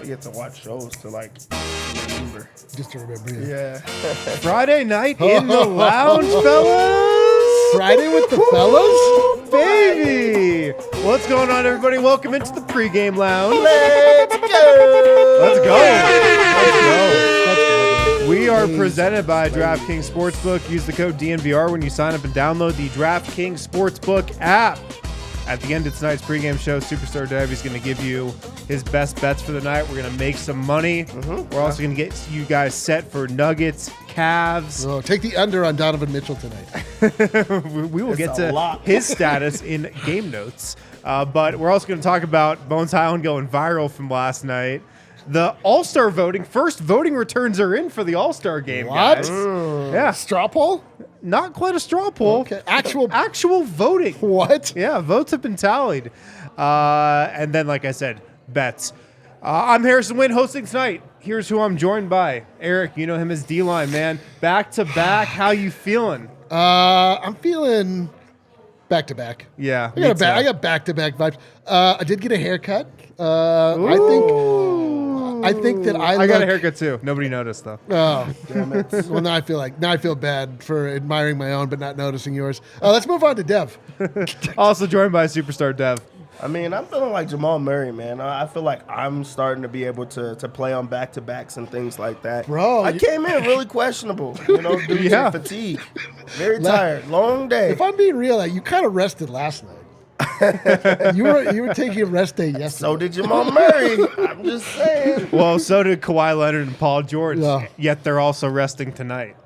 forget to watch shows to like remember. Just to remember. Yeah. Friday night in the lounge, fellas. Friday with the fellas? Baby. What's going on, everybody? Welcome into the pregame lounge. Let's go. Let's go. Let's go. We are presented by DraftKings Sportsbook. Use the code DNVR when you sign up and download the DraftKings Sportsbook app. At the end of tonight's pregame show, Superstar Dev is going to give you his best bets for the night. We're going to make some money. We're also going to get you guys set for Nuggets, Cavs. Oh, take the under on Donovan Mitchell tonight. We will get to his status in game notes. But we're also going to talk about Bones Island going viral from last night. The All-Star voting, first voting returns are in for the All-Star game, What? guys. Yeah. Straw poll? Not quite a straw poll. Okay. Actual voting. What? Yeah, votes have been tallied. And then, like I said, bets. I'm Harrison Wynn hosting tonight. Here's who I'm joined by. Eric, you know him as D-Line, man. Back-to-back, how you feeling? I'm feeling back-to-back. Yeah, I got back-to-back vibes. I did get a haircut. I think that I got a haircut too. Nobody noticed though. Oh, damn it. Well, now I feel bad for admiring my own but not noticing yours. Let's move on to Dev. Also joined by Superstar Dev. I mean, I'm feeling like Jamal Murray, man. I feel like I'm starting to be able to play on back-to-backs and things like that. Bro, I came in really questionable, due to fatigue. Very tired. Long day. If I'm being real, you kind of rested last night. you were taking a rest day yesterday. So did Jamal Murray. I'm just saying. Well, so did Kawhi Leonard and Paul George. Yeah. Yet they're also resting tonight.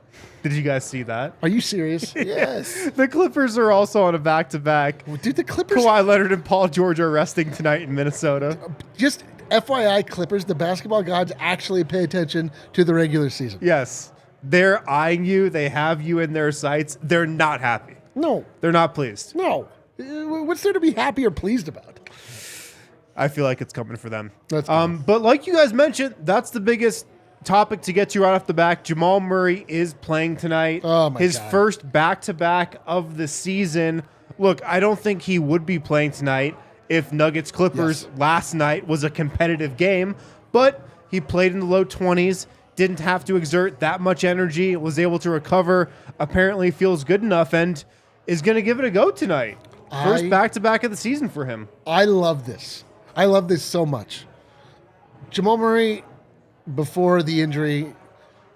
Did you guys see that? Are you serious? Yes. The Clippers are also on a back-to-back. Dude, the Clippers. Kawhi Leonard and Paul George are resting tonight in Minnesota. Just FYI, Clippers, the basketball gods actually pay attention to the regular season. Yes. They're eyeing you. They have you in their sights. They're not happy. No. They're not pleased. No. What's there to be happy or pleased about? I feel like it's coming for them. That's cool. But like you guys mentioned, that's the biggest topic to get you right off the back. Jamal Murray is playing tonight. Oh, my His God. first back-to-back of the season. Look, I don't think he would be playing tonight if Nuggets-Clippers last night was a competitive game, but he played in the low 20s, didn't have to exert that much energy, was able to recover, apparently feels good enough, and is going to give it a go tonight. First back-to-back of the season for him. I love this. I love this so much. Jamal Murray, before the injury,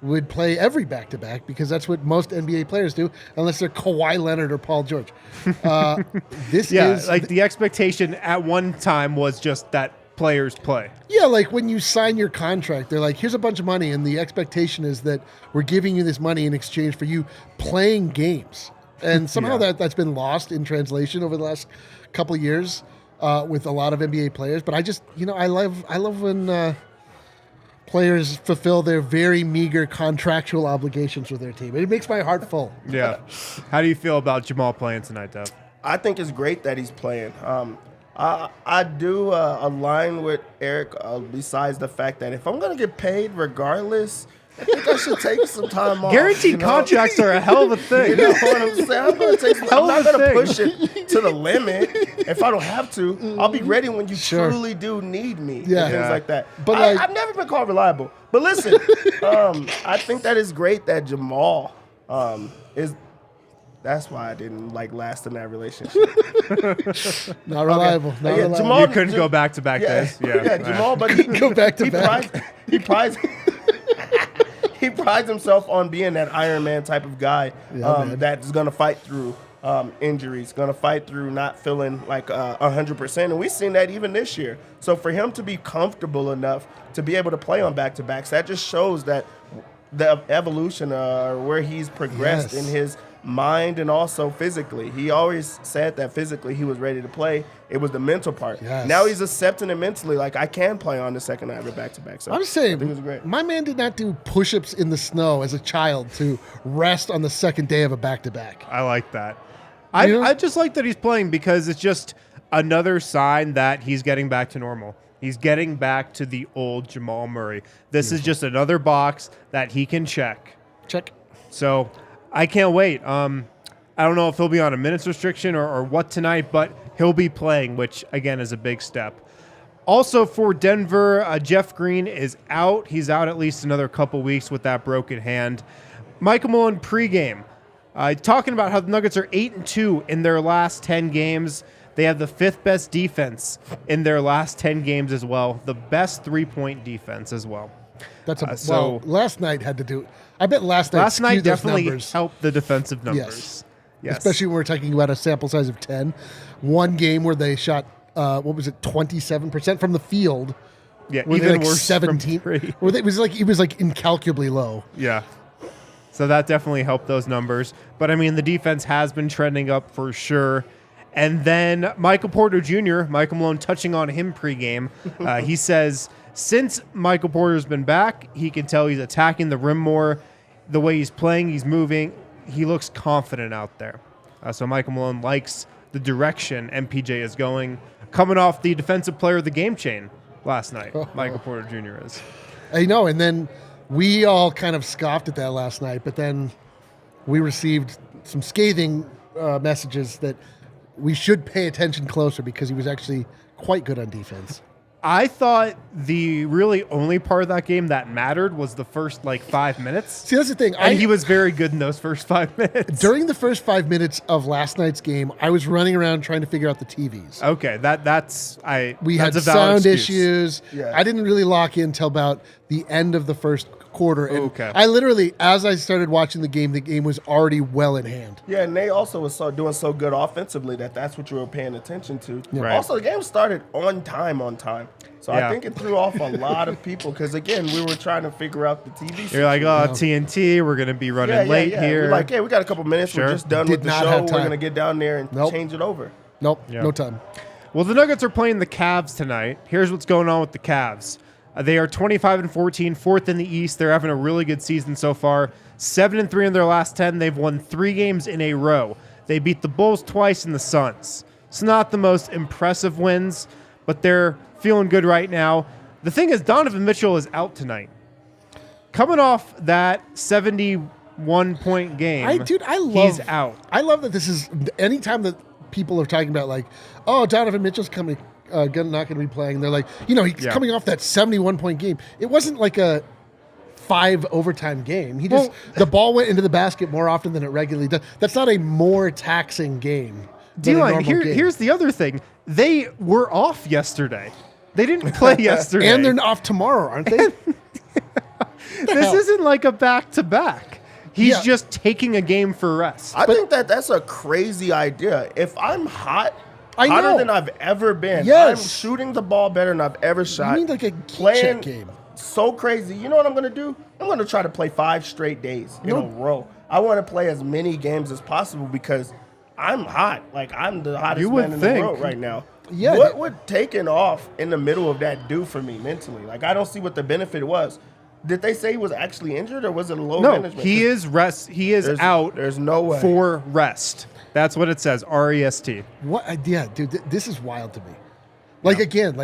would play every back-to-back because that's what most NBA players do, unless they're Kawhi Leonard or Paul George. The expectation at one time was just that players play. Yeah, like when you sign your contract, they're like, here's a bunch of money, and the expectation is that we're giving you this money in exchange for you playing games. And somehow that's been lost in translation over the last couple of years with a lot of NBA players. But I just, I love when players fulfill their very meager contractual obligations with their team. It makes my heart full. Yeah. How do you feel about Jamal playing tonight, Dev? I think it's great that he's playing. I do align with Eric besides the fact that if I'm going to get paid regardless, I think I should take some time off. Guaranteed contracts are a hell of a thing. You know what I'm saying? I'm not going to push it to the limit. If I don't have to, I'll be ready when you truly do need me. Yeah. And things like that. But I've never been called reliable. But listen, I think that is great that Jamal is. That's why I didn't last in that relationship. Not reliable. Okay. Not reliable. Jamal, You couldn't go back-to-back days. Yeah, Jamal, but he go back-to-back. He prides himself on being that Iron Man type of guy that's going to fight through injuries, going to fight through not feeling like 100%. And we've seen that even this year. So for him to be comfortable enough to be able to play on back-to-backs, that just shows that the evolution where he's progressed in his mind and also physically. He always said that physically he was ready to play. It was the mental part. Yes. Now he's accepting it mentally. Like, I can play on the second night of a back-to-back. So I'm saying, I think it was great. My man did not do push-ups in the snow as a child to rest on the second day of a back-to-back. I like that. I just like that he's playing because it's just another sign that he's getting back to normal. He's getting back to the old Jamal Murray. This is just another box that he can check. Check. So I can't wait. I don't know if he'll be on a minutes restriction or what tonight, but he'll be playing, which, again, is a big step. Also for Denver, Jeff Green is out. He's out at least another couple weeks with that broken hand. Michael Malone pregame, talking about how the Nuggets are 8-2 in their last 10 games. They have the 5th best defense in their last 10 games as well. The best 3-point defense as well. That's last night had to do. I bet last night definitely numbers. Helped the defensive numbers. Yes. Especially when we're talking about a sample size of 10. One game where they shot 27% from the field. Yeah, even worse 17. From three. Where it was like incalculably low. Yeah. So that definitely helped those numbers. But I mean, the defense has been trending up for sure. And then Michael Porter Jr., Michael Malone touching on him pregame. He says, since Michael Porter's been back, he can tell he's attacking the rim more. The way he's playing, he's moving. He looks confident out there. So Michael Malone likes the direction MPJ is going. Coming off the defensive player of the game chain last night, Michael Porter Jr. is. I know, and then we all kind of scoffed at that last night, but then we received some scathing messages that we should pay attention closer because he was actually quite good on defense. I thought the really only part of that game that mattered was the first 5 minutes. See, that's the thing. And he was very good in those first 5 minutes. During the first 5 minutes of last night's game, I was running around trying to figure out the TVs. Okay, we had a valid sound excuse. issues. Yeah. I didn't really lock in until about the end of the first quarter. And okay. I literally, as I started watching the game was already well in hand. Yeah, and they also was doing so good offensively that's what you were paying attention to. Yeah. Right. Also, the game started on time. So I think it threw off a lot of people because, again, we were trying to figure out the TV. You're like, TNT, we're going to be running late here. We're like, hey, we got a couple minutes. Sure. We're just done with the show. We're going to get down there and change it over. Nope, no time. Well, the Nuggets are playing the Cavs tonight. Here's what's going on with the Cavs. They are 25-14, 4th in the East. They're having a really good season so far. 7-3 in their last 10. They've won 3 games in a row. They beat the Bulls twice and the Suns. It's not the most impressive wins, but they're feeling good right now. The thing is, Donovan Mitchell is out tonight. Coming off that 71-point game, he's out. I love that this is, anytime that people are talking about Donovan Mitchell's coming, not going to be playing, they're like, he's coming off that 71-point game. It wasn't like a 5 overtime game. The ball went into the basket more often than it regularly does. That's not a more taxing game. Here's the other thing. They were off yesterday. They didn't play yesterday. And they're off tomorrow, aren't they? This isn't like a back-to-back. He's just taking a game for rest. I think that's a crazy idea. If I'm hotter than I've ever been, I'm shooting the ball better than I've ever shot. You mean like a playing game? So crazy. You know what I'm going to do? I'm going to try to play 5 straight days in a row. I want to play as many games as possible because I'm hot. I'm the hottest man in the world right now. Yeah. What would taking off in the middle of that do for me mentally? I don't see what the benefit was. Did they say he was actually injured, or was it a low management? No, he is rest. He is out. There's no way for rest. That's what it says. REST. What? Yeah, dude. This is wild to me. Again,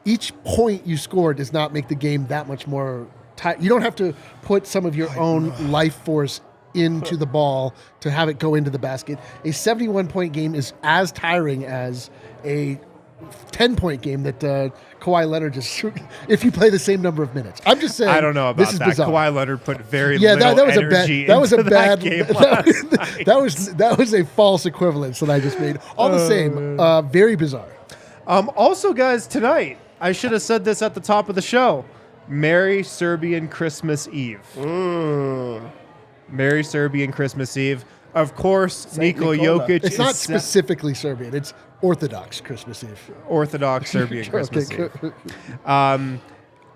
each point you score does not make the game that much more tight. You don't have to put some of your own life force into the ball to have it go into the basket. A 71-point game is as tiring as a 10-point game that Kawhi Leonard just shoot if you play the same number of minutes. I'm just saying. I don't know about this is that. Bizarre. Kawhi Leonard put very little energy into that game last night. That was a false equivalence that I just made. All the same, very bizarre. Also, guys, tonight, I should have said this at the top of the show. Merry Serbian Christmas Eve. Merry Serbian Christmas Eve. Of course, Nikola Jokic. It's not specifically Serbian. It's Orthodox Christmas Eve. Orthodox Serbian Christmas Eve.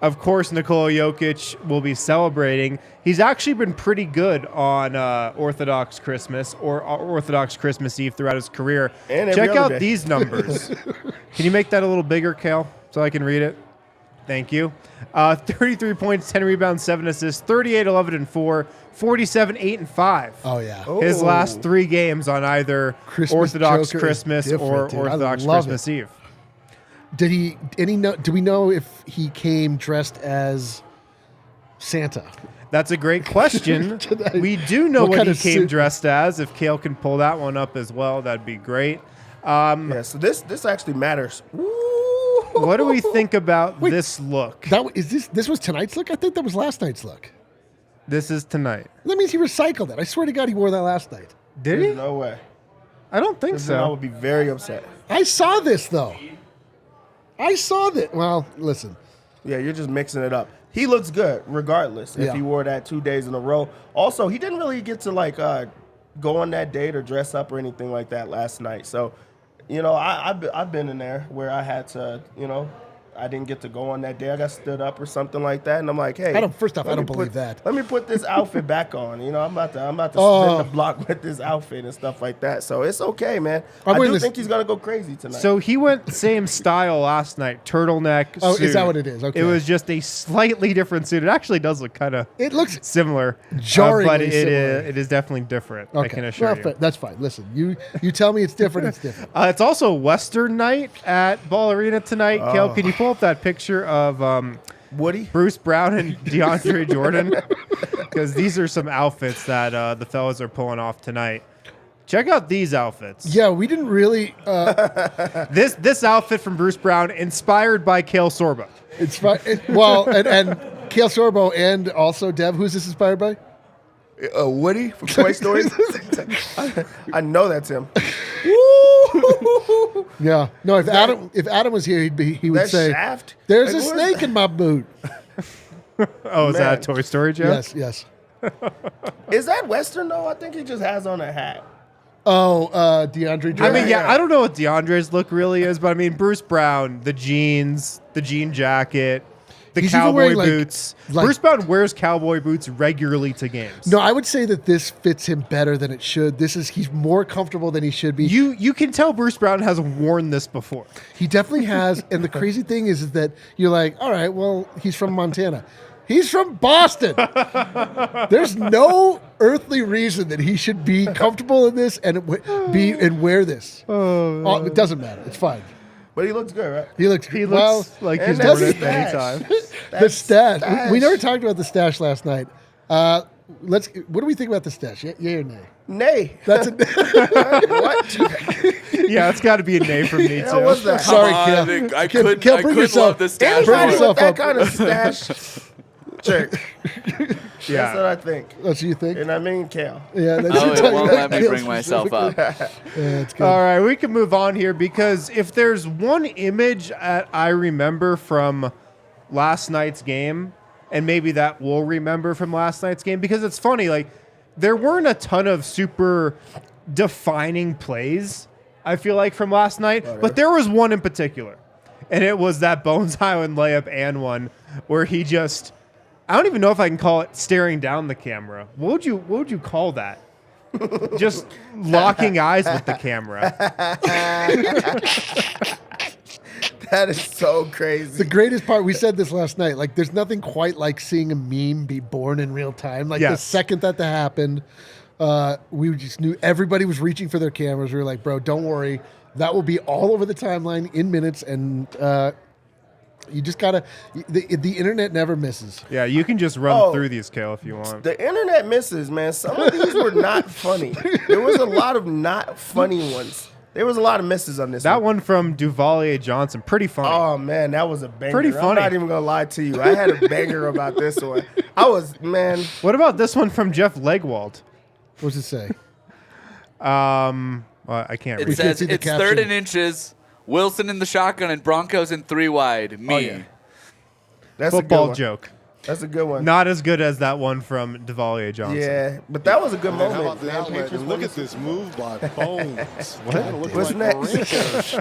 Of course, Nikola Jokic will be celebrating. He's actually been pretty good on Orthodox Christmas or Orthodox Christmas Eve throughout his career. Check out these numbers. Can you make that a little bigger, Kale, so I can read it? Thank you. 33 points, 10 rebounds, 7 assists, 38, 11, and 4, 47, 8, and 5. Oh, yeah. His last 3 games on either Orthodox Joker Christmas or Orthodox Christmas Eve. Do we know if he came dressed as Santa? That's a great question. We do know what he came dressed as. If Kale can pull that one up as well, that'd be great. So this actually matters. What do we think about this look? This was tonight's look? I think that was last night's look. This is tonight. That means he recycled it. I swear to God, he wore that last night. Did he? There's no way. I don't think so. I would be very upset. I saw this, though. I saw that. Well, listen. Yeah, you're just mixing it up. He looks good regardless if he wore that 2 days in a row. Also, he didn't really get to, go on that date or dress up or anything like that last night. So, I've been in there where I had to, I didn't get to go on that day. I got stood up or something like that, and I'm like, hey. First off, I don't believe that. Let me put this outfit back on. I'm about to spin the block with this outfit and stuff like that. So it's okay, man. I do think he's gonna go crazy tonight. So he went same style last night, turtleneck. Oh, suit. Is that what it is? Okay. It was just a slightly different suit. It actually does look kind of. It looks similar, jarringly but similar. It is definitely different. Okay. I can assure you. That's fine. Listen, you tell me it's different. It's different. It's also Western night at Ball Arena tonight. Kale, can you pull up that picture of Woody, Bruce Brown, and DeAndre Jordan? Because these are some outfits that the fellas are pulling off tonight. Check out these outfits. Yeah, we didn't really. This outfit from Bruce Brown, inspired by Kale Sorbo. And Kale Sorbo, and also Dev. Who's this inspired by? Woody from Toy Story. I know that's him. Yeah. No, if Adam was here, he would say, Shaft? "There's a snake in my boot." Oh, is that a Toy Story joke? Yes. Is that Western though? I think he just has on a hat. Oh, DeAndre Jordan. I mean, I don't know what DeAndre's look really is, but I mean, Bruce Brown, the jeans, the jean jacket, the He's cowboy wearing, boots. Bruce Brown wears cowboy boots regularly to games. No, I would say that this fits him better than it should. He's more comfortable than he should be. You can tell Bruce Brown has worn this before. He definitely has. And the crazy thing is that you're like, all right, well, he's from Montana. He's from Boston. There's no earthly reason that he should be comfortable in this and wear this. It doesn't matter. It's fine. But he looks good, right? He looks like he's worn it many times. The stash. We never talked about the stash last night. What do we think about the stash? Yay or nay? Nay. That's a What? Yeah, it's got to be a nay from me too. What was that? Sorry, Kale. I couldn't love the stash. Anybody yourself with that up. kind of stash, check. Yeah. That's what I think. That's what you think? And I mean Kale. Yeah. That's Oh, it won't let me bring myself up. Yeah, it's good. All right, we can move on here because if there's one image I remember from last night's game, and maybe that we'll remember from last night's game, because it's funny, like there weren't a ton of super defining plays, I feel like, from last night, but there was one in particular, and it was that Bones Island layup and one where he just, I don't even know if I can call it staring down the camera. What would you call that? Just locking eyes with the camera. That is so crazy. The greatest part, we said this last night, like there's nothing quite like seeing a meme be born in real time. Like the second that happened, we just knew everybody was reaching for their cameras. We were like, bro, don't worry. That will be all over the timeline in minutes. And you just got to, the internet never misses. Yeah, you can just run through these, Kale, if you want. The internet misses, man. Some of these were not funny. There was a lot of not funny ones. There was a lot of misses on this That one from Duvalier Johnson, pretty funny. Oh, man, that was a banger. Pretty funny. I'm not even going to lie to you. I had a banger about this one. What about this one from Jeff Legwald? What's it say? Well, I can't read It it. says see the it's caption. 3rd and inches, Wilson in the shotgun, and Broncos in 3 wide. Me. Oh, yeah. That's Football a good one. joke. That's a good one. Not as good as that one from Duvalier Johnson. Yeah, but that was a good How about moment, the man. outlet? Patriots And look won at this move by Bones. What's next?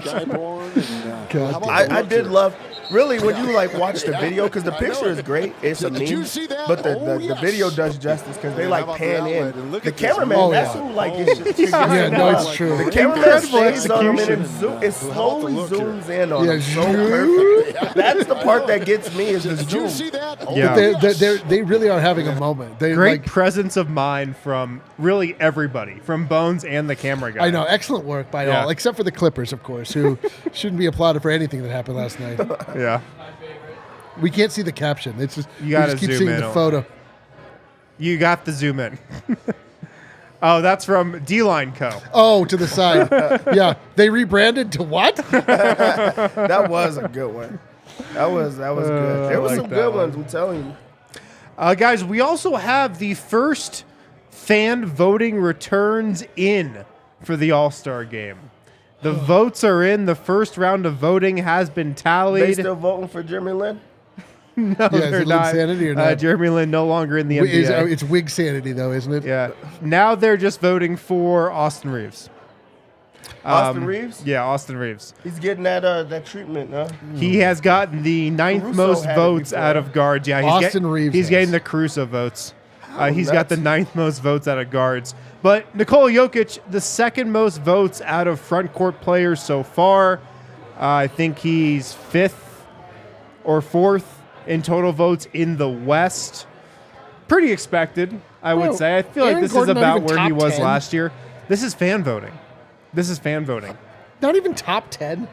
I did love, really, when you like watch the video, because the picture is great. It's a Did you meme, see that? but the yes. video does justice because they And like how about pan the in. outlet? And look The at this cameraman, move. that's who like gets Yeah, no, it's true. The cameraman Incredible stays on him and execution. it slowly look here. zooms in on Yeah, him so perfect. That's the part that gets me is the Did you zoom. see that? Yeah. They really are having a moment. They Great like, presence of mind from really everybody, from Bones and the camera guy. I know, excellent work by Yeah. all, except for the Clippers, of course, who shouldn't be applauded for anything that happened last night. Yeah. We can't see the caption. It's just You gotta we just keep zoom seeing in the on- photo. You got the zoom in. Oh, that's from D-Line Co. Oh, to the side. Yeah. They rebranded to what? That was a good one. That was good. There were some good ones, I'm telling you. Guys, we also have the first fan voting returns in for the All-Star game. The votes are in. The first round of voting has been tallied. They still voting for Jeremy Lin? No, Yeah, they're is it not. Linsanity or not? Jeremy Lin no longer in the NBA. It's wig sanity, though, isn't it? Yeah. Now they're just voting for Austin Reeves. Austin Reeves? Yeah, Austin Reeves. He's getting that treatment, huh? He has gotten the ninth Caruso most had it votes before. out of guards. Yeah, Austin Reeves He's has. getting the Caruso votes. He's got the nuts. ninth most votes out of guards. But Nikola Jokic, the second most votes out of front court players so far. I think he's fifth or fourth in total votes in the West. Pretty expected, I would say. I feel like Aaron this Gordon is not about even where he top was 10? last year. This is fan voting. Not even top 10.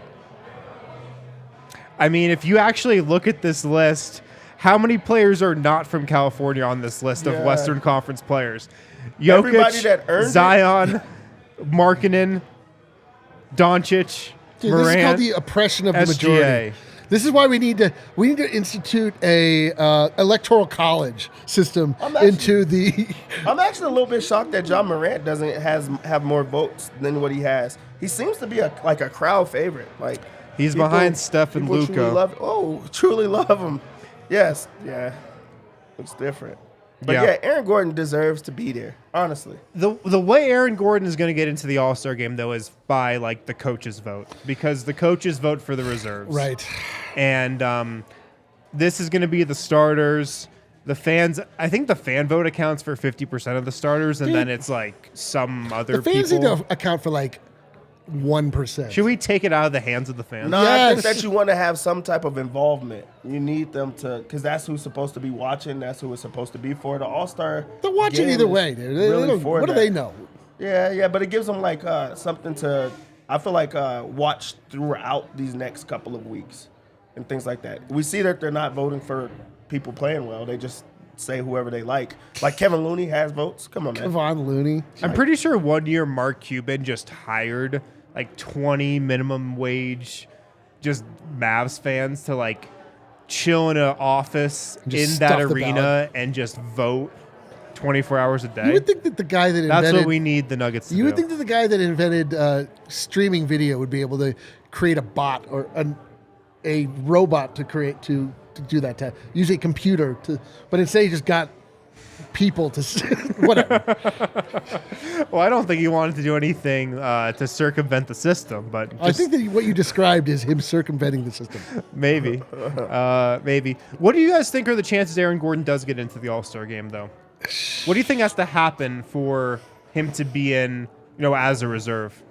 I mean, if you actually look at this list, how many players are not from California on this list of Yeah. Western Conference players? Everybody Jokic, that earned it. Zion, Markkanen, Doncic, Dude, Morant, this is called the oppression of the majority. SGA. This is why we need to institute a electoral college system into the. I'm actually a little bit shocked that John Morant doesn't have more votes than what he has. He seems to be a crowd favorite. Like He's behind Steph and people Luka. Truly love him. Yes, yeah, it's different. But yeah, Aaron Gordon deserves to be there. Honestly, The way Aaron Gordon is going to get into the All-Star game, though, is by the coaches vote, because the coaches vote for the reserves. Right. And this is going to be the starters. The fans, I think the fan vote accounts for 50% of the starters, and then it's some other The fans people. need to account for 1%. Should we take it out of the hands of the fans? no, I think Yes. that you want to have some type of involvement. You need them to, because that's who's supposed to be watching. That's who it's supposed to be for. The All-Star. They're watching game either is way, dude. They really don't- for what do that. they know? Yeah, but it gives them something to, I feel watch throughout these next couple of weeks and things like that. We see that they're not voting for people playing well. They just say whoever they like. Like Kevin Looney has votes. Come on, man. Kevon Looney. I'm pretty sure 1 year Mark Cuban just hired 20 minimum wage just Mavs fans to chill in an office Just in that stuff the arena ballot. and just vote 24 hours a day. You would think that the guy that That's invented what we need the Nuggets to You do. would think that the guy that invented streaming video would be able to create a bot or a robot to do that task. Use a computer to, but instead he just got people to whatever. Well, I don't think he wanted to do anything to circumvent the system, but I think that what you described is him circumventing the system. maybe. Maybe. What do you guys think are the chances Aaron Gordon does get into the All-Star game, though? What do you think has to happen for him to be in, as a reserve?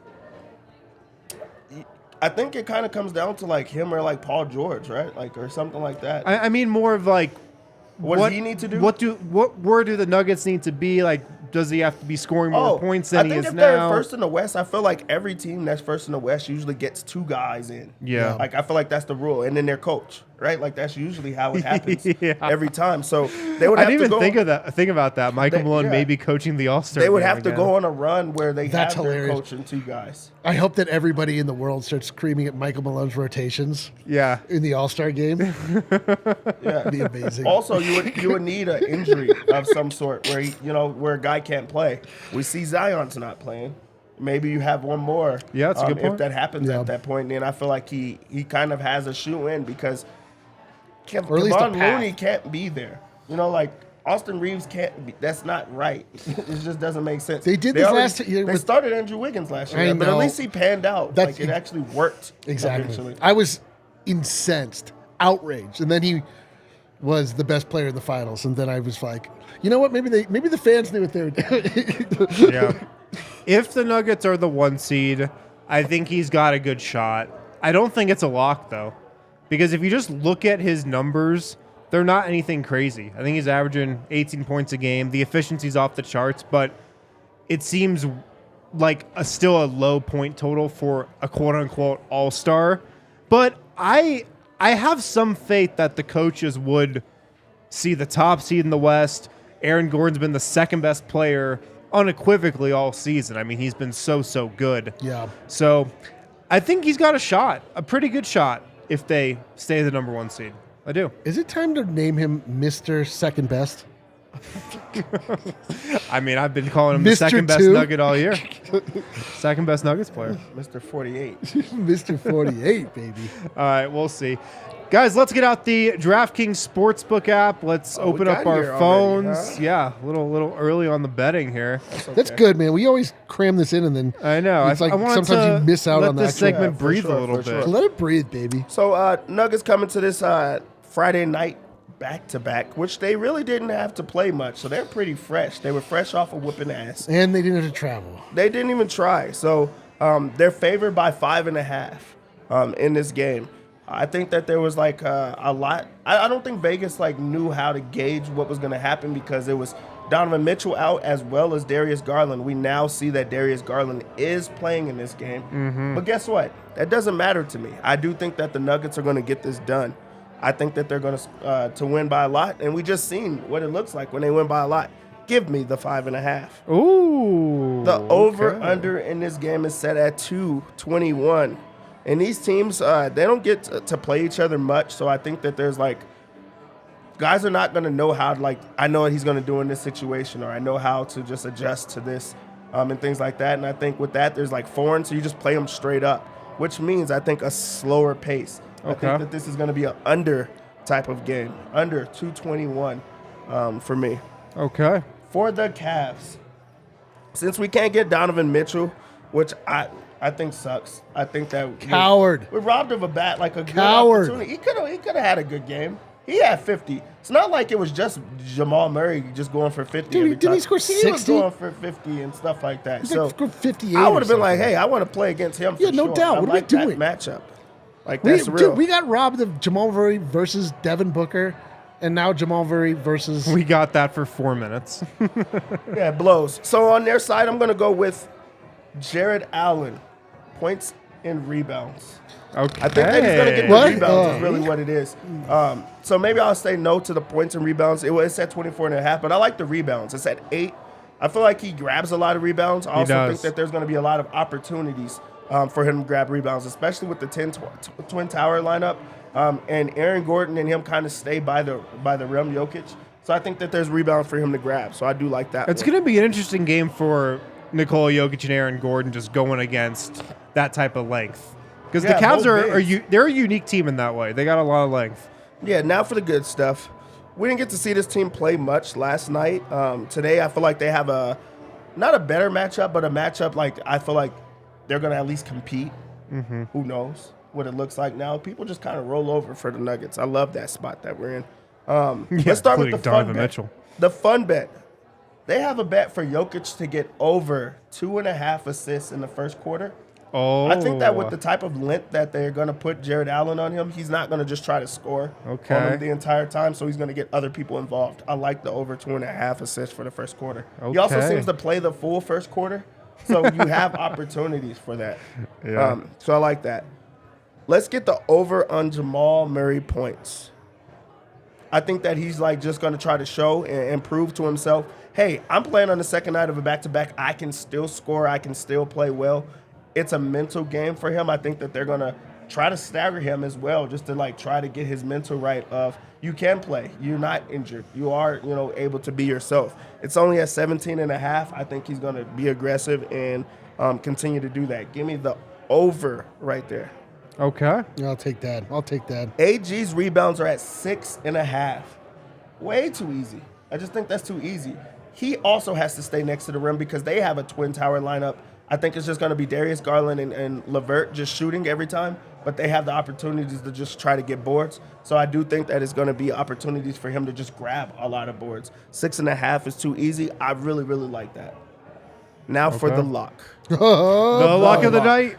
I think it kind of comes down to him or Paul George, right? Or something like that. I mean more of What does he need to do? Where do the Nuggets need to be? Does he have to be scoring more points than I he think is if they're now? first in the West, I feel like every team that's first in the West usually gets 2 guys in. Yeah. I feel like that's the rule. And then their coach, right? That's usually how it happens Yeah. every time. So they would have I didn't to even go. think about that. Michael Malone may be coaching the All-Star They would game have to again. go on a run where they That's have their hilarious. coach and 2 guys. I hope that everybody in the world starts screaming at Michael Malone's rotations Yeah. in the All-Star game. Yeah. That'd be amazing. Also, you would need an injury of some sort where where a guy can't play. We see Zion's not playing. Maybe you have one more. Yeah, that's a good point. If that happens Yeah. at that point, then I feel like he kind of has a shoe in because Or at least a Kevon path. Looney can't be there. Austin Reeves can't be. That's not right. It just doesn't make sense. They did this last year They with- started Andrew Wiggins last year, I but at know. least he panned out. That's- It actually worked. Exactly. Eventually. I was incensed, outraged, and then he was the best player in the finals. And then I was like, you know what? Maybe the fans knew what they were doing. Yeah. If the Nuggets are the 1 seed, I think he's got a good shot. I don't think it's a lock, though, because if you just look at his numbers, they're not anything crazy. I think he's averaging 18 points a game. The efficiency's off the charts, but it seems like still a low point total for a quote-unquote all-star. But I have some faith that the coaches would see the top seed in the West. Aaron Gordon's been the second best player unequivocally all season. I mean, he's been so good. Yeah. So I think he's got a shot, a pretty good shot, if they stay the number 1 seed. I do. Is it time to name him Mr. Second Best? I mean, I've been calling him the Mr. second best Two. Nugget all year. Second best Nuggets player. Mr. 48. Mr. 48, baby. All right, we'll see. Guys, let's get out the DraftKings Sportsbook app. Let's open up our here phones. already, huh? Yeah, a little early on the betting here. That's good, man. We always cram this in and then I know. it's like I wanted sometimes to you miss out let on the this actual. segment Yeah, for breathe sure, a little for bit. sure. Let it breathe, baby. So Nuggets coming to this Friday night back-to-back, which they really didn't have to play much. So they're pretty fresh. They were fresh off of whooping ass. And they didn't have to travel. They didn't even try. So they're favored by 5.5 in this game. I think that there was like a lot. I don't think Vegas like knew how to gauge what was going to happen because it was Donovan Mitchell out as well as Darius Garland. We now see that Darius Garland is playing in this game. But guess what? That doesn't matter to me. I do think that the Nuggets are going to get this done. I think that they're going to win by a lot, and we just seen what it looks like when they win by a lot. Give me the 5.5. Ooh. The over/under in this game is set at 221. And these teams, they don't get to play each other much, so I think that there's like guys are not going to know how to like I know what he's going to do in this situation, or I know how to just adjust to this and things like that. And I think with that, there's like foreign, so you just play them straight up, which means I think a slower pace. I think that this is going to be an under type of game, under 221 for me. Okay. For the Cavs, since we can't get Donovan Mitchell, which I think sucks. I think that Coward. we robbed of a bat like a Coward. good opportunity. He could have had a good game. He had 50. It's not like it was just Jamal Murray just going for 50. Dude, every didn't he time. score He was 60? going for 50 and stuff like that. He So scored 58. I would or have been like, something. hey, I want to play against him. For Yeah, no sure. doubt. I What are we like that doing? matchup. Like that's real. Dude, we got robbed of Jamal Murray versus Devin Booker, and now Jamal Murray versus. We got that for 4 minutes. Yeah, it blows. So on their side, I'm going to go with Jared Allen, points and rebounds. Okay. I think that he's going to get What? the rebounds Oh. is really what it is. So maybe I'll say no to the points and rebounds. It's at 24.5, but I like the rebounds. It's at 8. I feel like he grabs a lot of rebounds. I also does. think that there's going to be a lot of opportunities for him to grab rebounds, especially with the Twin Tower lineup. And Aaron Gordon and him kind of stay by the rim, Jokic. So I think that there's rebounds for him to grab. So I do like that. It's going to be an interesting game for Nikola Jokic and Aaron Gordon just going against that type of length. Because Yeah, the Cavs both they're a unique team in that way. They got a lot of length. Yeah, now for the good stuff. We didn't get to see this team play much last night. Today, I feel like they have not a better matchup, but a matchup like I feel like they're going to at least compete. Mm-hmm. Who knows what it looks like now? People just kind of roll over for the Nuggets. I love that spot that we're in. Let's start with the including fun Donovan bet. Mitchell. The fun bet. They have a bet for Jokic to get over 2.5 assists in the first quarter. Oh. I think that with the type of length that they're going to put Jared Allen on him, he's not going to just try to score on him the entire time, so he's going to get other people involved. I like the over 2.5 assists for the first quarter. He also Okay. seems to play the full first quarter, so you have opportunities for that. Yeah. So I like that. Let's get the over on Jamal Murray points. I think that he's like just going to try to show and prove to himself, hey, I'm playing on the second night of a back-to-back. I can still score. I can still play well. It's a mental game for him. I think that they're going to try to stagger him as well, just to like try to get his mental right of you can play. You're not injured. You are, able to be yourself. It's only at 17.5. I think he's going to be aggressive and continue to do that. Give me the over right there. Okay. I'll take that. AG's rebounds are at 6.5. Way too easy. I just think that's too easy. He also has to stay next to the rim because they have a twin tower lineup. I think it's just going to be Darius Garland and LeVert just shooting every time, but they have the opportunities to just try to get boards. So I do think that it's going to be opportunities for him to just grab a lot of boards. 6.5 is too easy. I really, really like that. Now for the lock. The lock of the night.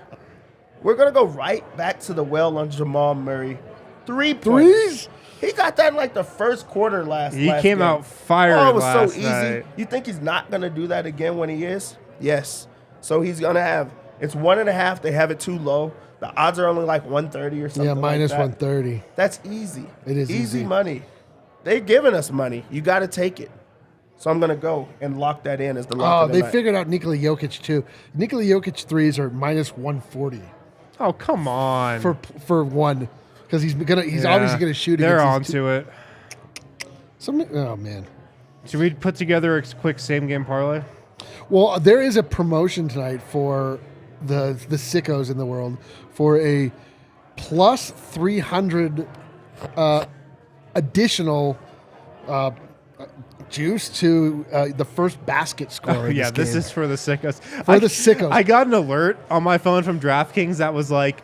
We're going to go right back to the well on Jamal Murray. 3 points. Threes? He got that in like the first quarter last He came game. out fired Oh, it was last so easy. night. You think he's not going to do that again when he is? Yes. So he's going to have, it's 1.5. They have it too low. The odds are only like 130 or something. Yeah, minus like that. 130. That's easy. It is easy. money. They're giving us money. You got to take it. So I'm going to go and lock that in as the lock of the they night. figured out Nikola Jokic too. Nikola Jokic threes are minus 140 Oh, come on. for one, because he's obviously gonna shoot. They're against onto it. Oh man. Should we put together a quick same game parlay? Well, there is a promotion tonight for the sickos in the world for a plus 300 additional juice to the first basket score. Yeah, this is for the sickos. The sickos. I got an alert on my phone from DraftKings that was like,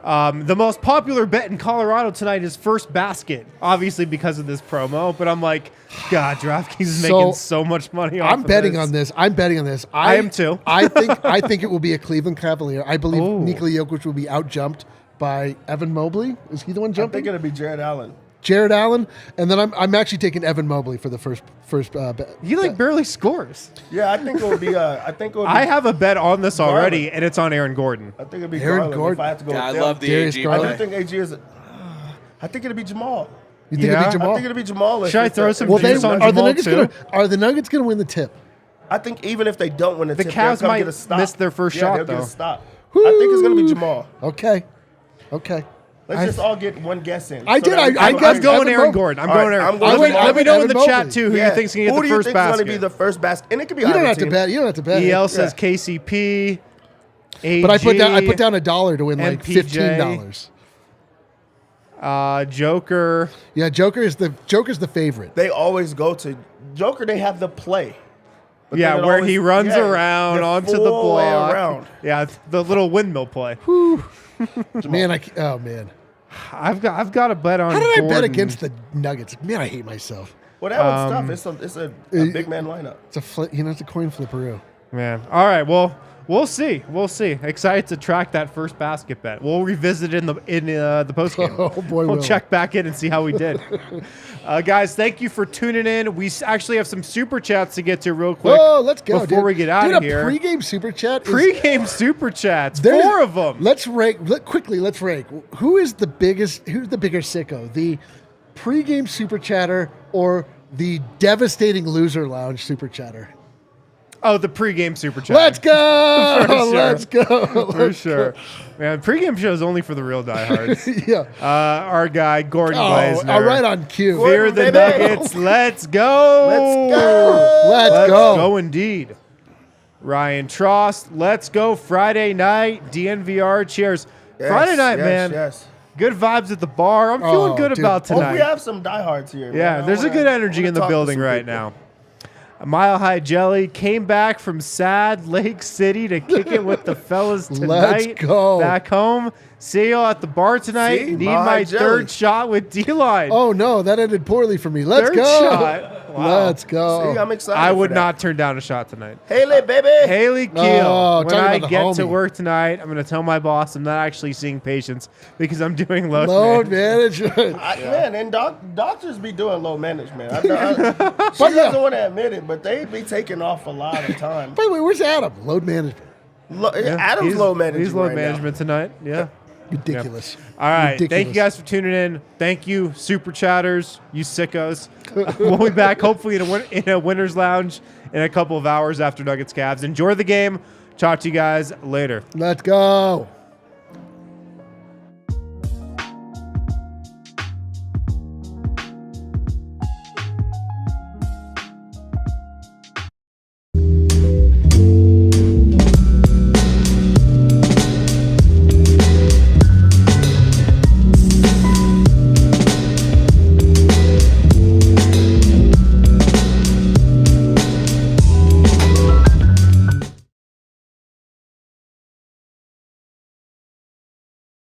the most popular bet in Colorado tonight is first basket, obviously because of this promo. But I'm like, God, DraftKings is making so much money off I'm betting on this. I'm betting on this. I am too. I think it will be a Cleveland Cavalier. I believe Nikola Jokic will be outjumped by Evan Mobley. Is he the one I jumping? think it'll be Jared Allen. Jared Allen, and then I'm actually taking Evan Mobley for the first bet. He barely scores. Yeah, I think it would be. I have a bet on this already, and it's on Aaron Gordon. I think it'd be Aaron Garland if Gordon. I had to go Yeah, I with love them. the Darius AG. Garland. I do think AG is. I think it'd be Jamal. You think Yeah? it'll be I Jamal? think it'd be Jamal. Should I throw some Well, juice on are the Jamal Nuggets too? are the Nuggets going to win the tip? I think even if they don't win the The tip, Cavs they'll come might get a stop. miss their first shot, they'll get though. a stop. I think it's gonna be Jamal. Okay. Let's just all get one guess in. I did. that we I can- guess I'm going Evan Aaron Mobley. Gordon. I'm All going right, Aaron. I'm going Let me know in the Evan chat Mobley. too who you think's going to get Who the do you first think is going to basket. be the first basket? And it could be You don't either have to team. bet. You don't have to bet. EL says Yeah. KCP. AG, But I put down $1 to win like MPJ. $15. Joker. Yeah, Joker's the favorite. They always go to Joker. They have the play. But Yeah, then it where always- he runs yeah, around the onto the full block. around. Yeah, the little windmill play. Man, man. I've got a bet on. How did I bet Gordon. against the Nuggets? Man, I hate myself. Well, that one's tough. It's a big man lineup. It's a coin flipperoo. Man. All right. Well, we'll see. We'll see. Excited to track that first basket bet. We'll revisit it in the post game. Oh, boy, we'll will. check back in and see how we did. Guys, thank you for tuning in. We actually have some super chats to get to real quick. Oh, let's go before dude. we get out Dude, of here. A pregame super chat. Pre-game super chats. There's- 4 of them. Let's rank. Let's rank. Who's the bigger sicko? The pregame super chatter or the devastating loser lounge super chatter? Oh, the pregame super chat. Let's go! For sure. Let's go! For sure. Man, pregame show is only for the real diehards. Yeah. Our guy, Gordon Glasner. all right on cue. Fear the baby. Nuggets. Let's go. Let's go. Let's go. Indeed. Ryan Trost. Let's go. Friday night. DNVR. Cheers. Yes, Friday night, yes, man. Yes. Good vibes at the bar. I'm feeling good dude. about Hope we tonight. have some diehards here. Yeah, man. there's a good energy in the building right now. Mile High Jelly came back from sad Lake City to kick it with the fellas tonight. Let's go. Back home. See y'all at the bar tonight. See? Need Mile High my Jelly. third shot with D-Line. Oh no, that ended poorly for me. Let's Third go. shot. Wow. Let's go. See, I'm excited. I would for that. not turn down a shot tonight. Haley, baby. Haley Keel. Oh, when talking I about the get to homie. work tonight, I'm going to tell my boss I'm not actually seeing patients because I'm doing load Load management. management. Man, and doctors be doing low management. She doesn't want to admit it, but they be taking off a lot of time. By the way, where's Adam? Load management. Adam's He's- low management. He's load right management tonight. Yeah. Ridiculous. All right. Ridiculous. Thank you guys for tuning in. Thank you, super chatters, you sickos. We'll be back hopefully in a winner's lounge in a couple of hours after Nuggets Cavs. Enjoy the game. Talk to you guys later. Let's go.